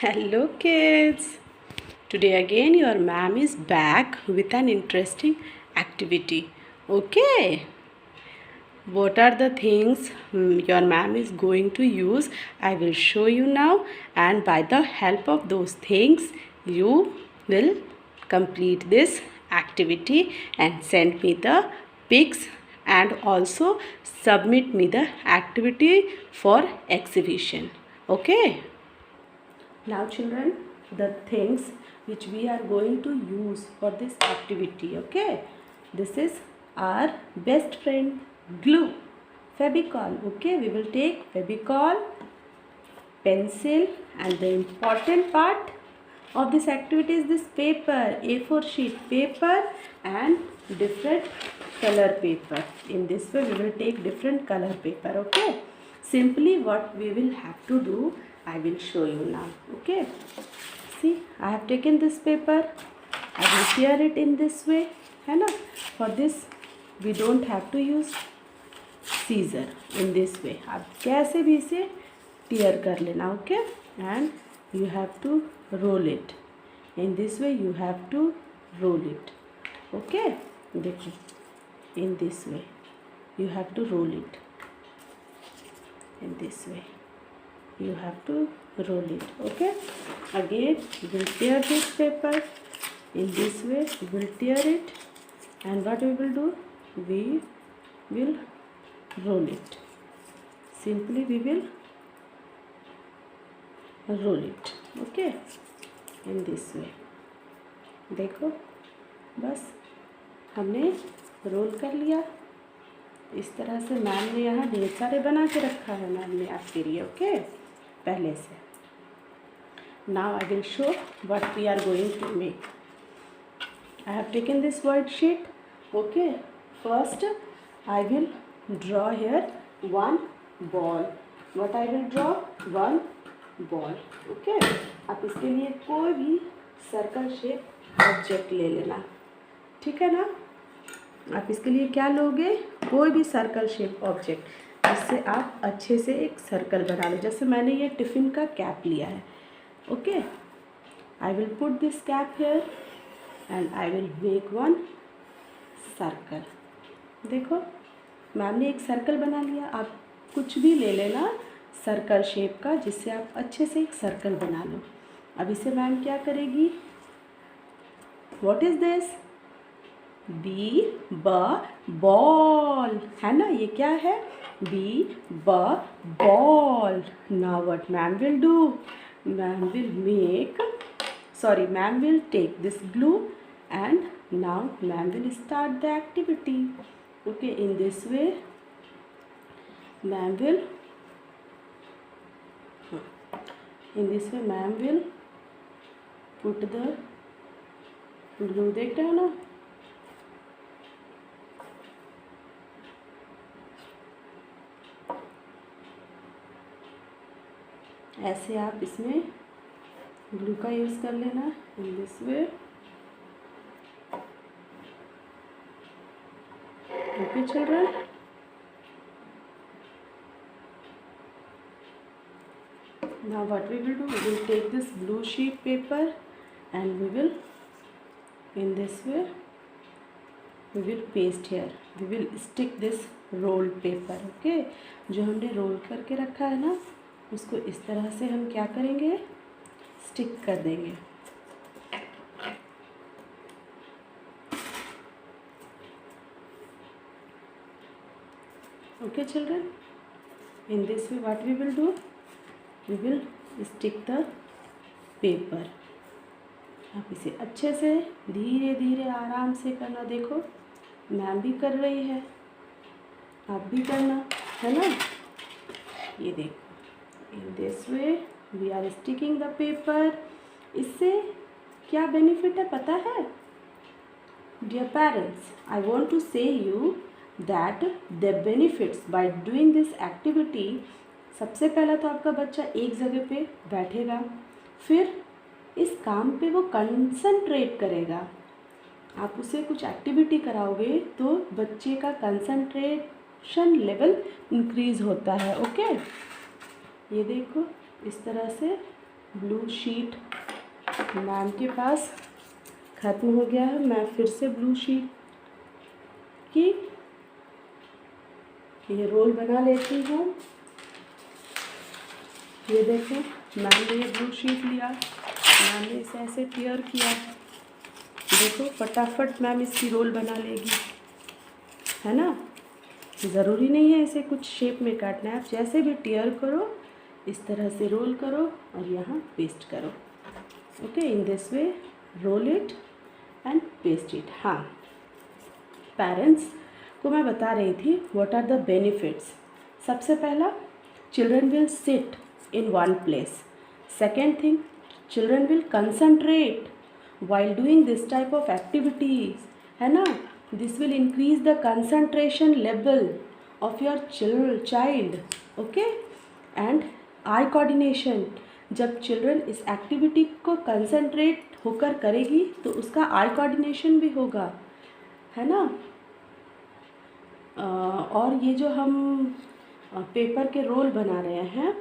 Hello kids. Today again your ma'am is back with an interesting activity. Okay. What are the things your ma'am is going to use? I will show you now, and by the help of those things you will complete this activity and send me the pics and also submit me the activity for exhibition. Okay. Now children, the things which we are going to use for this activity, okay? This is our best friend glue, Fevicol, okay? We will take Fevicol, pencil, and the important part of this activity is this paper, A4 sheet paper and different color paper. In this way we will take different color paper, okay? Simply what we will have to do, I will show you now, okay? See, I have taken this paper, I will tear it in this way, है ना? For this we don't have to use scissor. In this way आप कैसे भी इसे tear कर लेना, okay? And you have to roll it. In this way you have to roll it, okay? देखो, in this way you have to roll it. In this way you have to roll it, okay? Again we will tear this paper. In this way we will tear it, and what we will do, we will roll it. Simply we will roll it, okay? In this way देखो, बस हमने role कर लिया। इस तरह से ma'am ने यहाँ ढेर सारे बना के रखा है मैम ने आपके लिए, ओके? पहले से now I will show what we are going to make. I have taken this word sheet, okay? First I will draw here one ball. What I will draw? One ball, okay? आप इसके लिए कोई भी circle shape object ले लेना, ठीक है ना? आप इसके लिए क्या लोगे? कोई भी सर्कल शेप ऑब्जेक्ट, जिससे आप अच्छे से एक सर्कल बना लो। जैसे मैंने ये टिफ़िन का कैप लिया है, okay? I will put this cap here and I will make one circle. देखो, मैम ने एक सर्कल बना लिया। आप कुछ भी ले लेना सर्कल शेप का, जिससे आप अच्छे से एक सर्कल बना लो। अब इसे मैम क्या करेगी? What is this? बी ब बॉल, है ना? ये क्या है? बी ब ball. Now what ma'am will do? Ma'am will make, sorry, ma'am will take this glue and now ma'am will start the activity, okay? In this way ma'am will put the glue, देख रहे हो ना? ऐसे आप इसमें glue का use कर लेना। In this way, okay children? Now what we will do, we will take this blue sheet paper and we will, in this way we will paste here, we will stick this rolled paper, okay? जो हमने role करके रखा है ना, उसको इस तरह से हम क्या करेंगे? स्टिक कर देंगे। Okay children? In this way what we will do, we will stick the paper. आप इसे अच्छे से धीरे धीरे आराम से करना। देखो, मैम भी कर रही है, आप भी करना, है ना? ये देखो, in this way we are sticking the paper. इससे क्या बेनिफिट है पता है? Dear parents, I want to say you that the benefits by doing this activity. सबसे पहला तो आपका बच्चा एक जगह पे बैठेगा, फिर इस काम पे वो कंसंट्रेट करेगा। आप उसे कुछ एक्टिविटी कराओगे तो बच्चे का कंसंट्रेशन लेवल इंक्रीज होता है, ओके? ये देखो, इस तरह से ब्लू शीट मैम के पास ख़त्म हो गया है। मैं फिर से ब्लू शीट की ये रोल बना लेती हूँ। ये देखो मैम ने ये ब्लू शीट लिया, मैम ने इसे ऐसे टेयर किया। देखो फटाफट मैम इसकी रोल बना लेगी, है ना। ज़रूरी नहीं है इसे कुछ शेप में काटना है, आप जैसे भी टेयर करो इस तरह से रोल करो और यहाँ पेस्ट करो। Okay, in this way roll it and paste it. हाँ, पेरेंट्स को मैं बता रही थी व्हाट आर द बेनिफिट्स। सबसे पहला, children will sit in one place. Second thing, children will concentrate while doing this type of activities, है ना। this will increase the concentration level of your child, okay। and eye coordination, जब children इस activity को concentrate होकर करेगी तो उसका eye coordination भी होगा, है ना। और ये जो हम पेपर के रोल बना रहे हैं,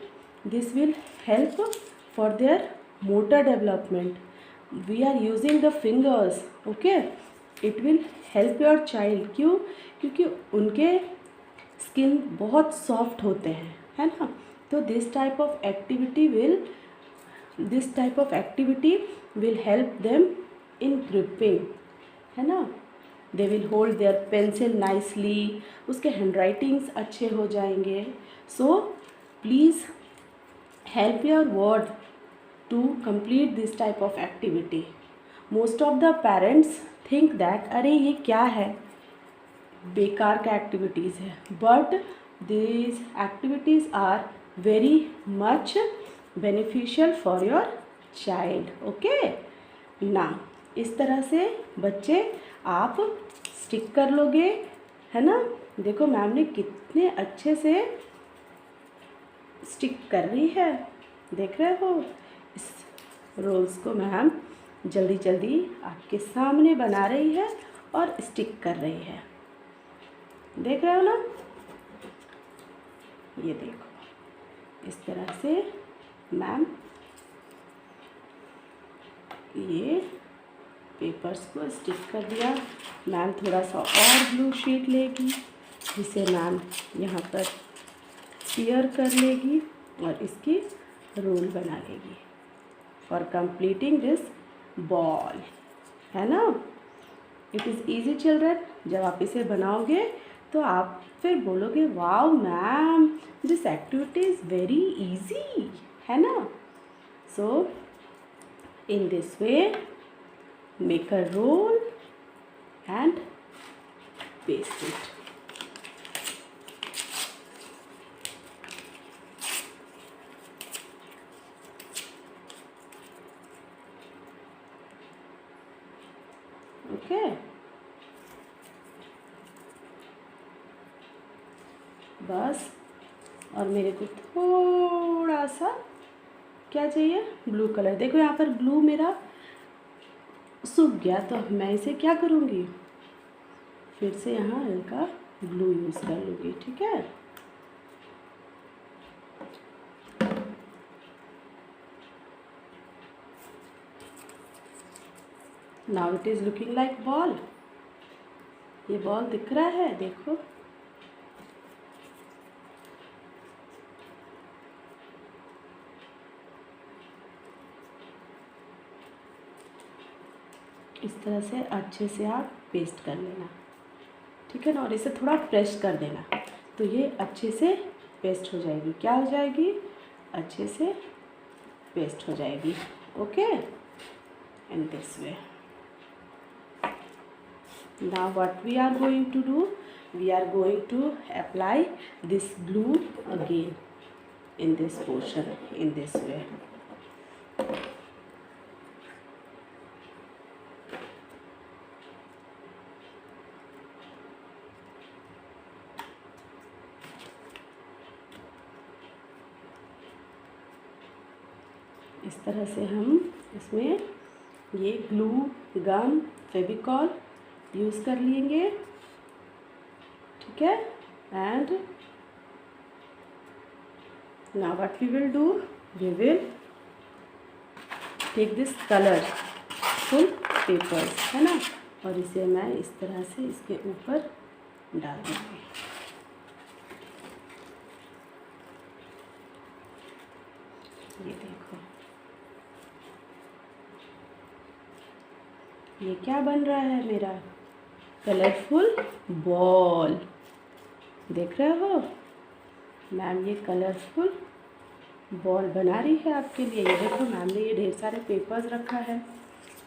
this will help for their motor development. We are using the fingers, okay. It will help your child. क्यों? क्योंकि उनके स्किन बहुत सॉफ्ट होते हैं, है ना। तो this type of activity will help them in gripping, है ना। They will hold their pencil nicely, उसके हैंड राइटिंग्स अच्छे हो जाएंगे। So please help your word to complete this type of activity. Most of the parents think that अरे ये क्या है, बेकार का एक्टिविटीज़ है, but these activities are very much beneficial for your child, okay। now इस तरह से बच्चे आप स्टिक कर लोगे, है ना। देखो मैम ने कितने अच्छे से स्टिक कर रही है, देख रहे हो। इस रोल्स को मैम जल्दी जल्दी आपके सामने बना रही है और स्टिक कर रही है, देख रहे हो ना। ये देखो इस तरह से मैम ये पेपर्स को स्टिक कर दिया। मैम थोड़ा सा और ब्लू शीट लेगी जिसे मैम यहाँ पर टेयर कर लेगी और इसकी रोल बना लेगी फॉर कंप्लीटिंग दिस बॉल, है ना। It is easy children. जब आप इसे बनाओगे तो आप फिर बोलोगे wow ma'am, this activity is very easy, है ना। So in this way make a roll and paste it. Okay, बस। और मेरे को थोड़ा सा क्या चाहिए, ब्लू कलर। देखो यहाँ पर ब्लू मेरा सूख गया तो मैं इसे क्या करूँगी, फिर से यहाँ हल्का ब्लू यूज़ कर लूँगी, ठीक है। Now it is looking like ball. ये बॉल दिख रहा है, देखो। इस तरह से अच्छे से आप पेस्ट कर लेना, ठीक है ना। और इसे थोड़ा प्रेस कर देना तो ये अच्छे से पेस्ट हो जाएगी। क्या हो जाएगी, अच्छे से पेस्ट हो जाएगी, okay. In this way now what we are going to do, we are going to apply this glue again in this portion in this way. इस तरह से हम इसमें ये ग्लू गम फेविकॉल यूज़ कर लेंगे, ठीक है। And now what we will do, we will take this colourful papers, है ना, और इसे मैं इस तरह से इसके ऊपर डाल दूँगी। ये देखो, ये क्या बन रहा है मेरा कलरफुल बॉल। देख रहे हो मैम, ये कलरफुल बॉल बना रही है आपके लिए। ये देखो मैम ने ये ढेर सारे पेपर्स रखा है।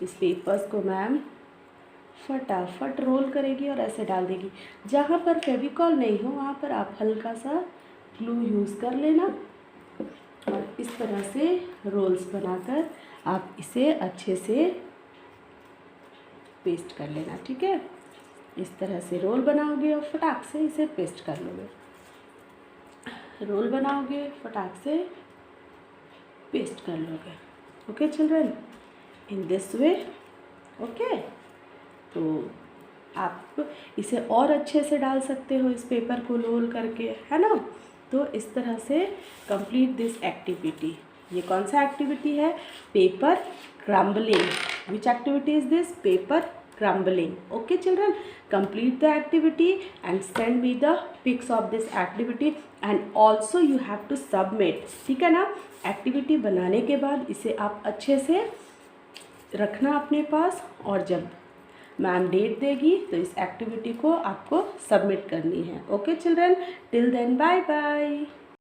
इस पेपर्स को मैम फटाफट रोल करेगी और ऐसे डाल देगी। जहाँ पर फेविकॉल नहीं हो वहाँ पर आप हल्का सा ग्लू यूज़ कर लेना और इस तरह से रोल्स बनाकर आप इसे अच्छे से पेस्ट कर लेना, ठीक है। इस तरह से रोल बनाओगे और फटाक से इसे पेस्ट कर लोगे। रोल बनाओगे, फटाक से पेस्ट कर लोगे। Okay children, in this way. Okay, तो आप इसे और अच्छे से डाल सकते हो इस पेपर को रोल करके, है ना। तो इस तरह से कंप्लीट दिस एक्टिविटी। ये कौन सा एक्टिविटी है? Paper crumbling. Which activity is this? Paper crumbling. Okay children, complete the activity and send me the pics of this activity and also you have to submit, ठीक है ना। Activity बनाने के बाद इसे आप अच्छे से रखना अपने पास, और जब मैम डेट देगी तो इस एक्टिविटी को आपको सबमिट करनी है। Okay children, till then bye bye.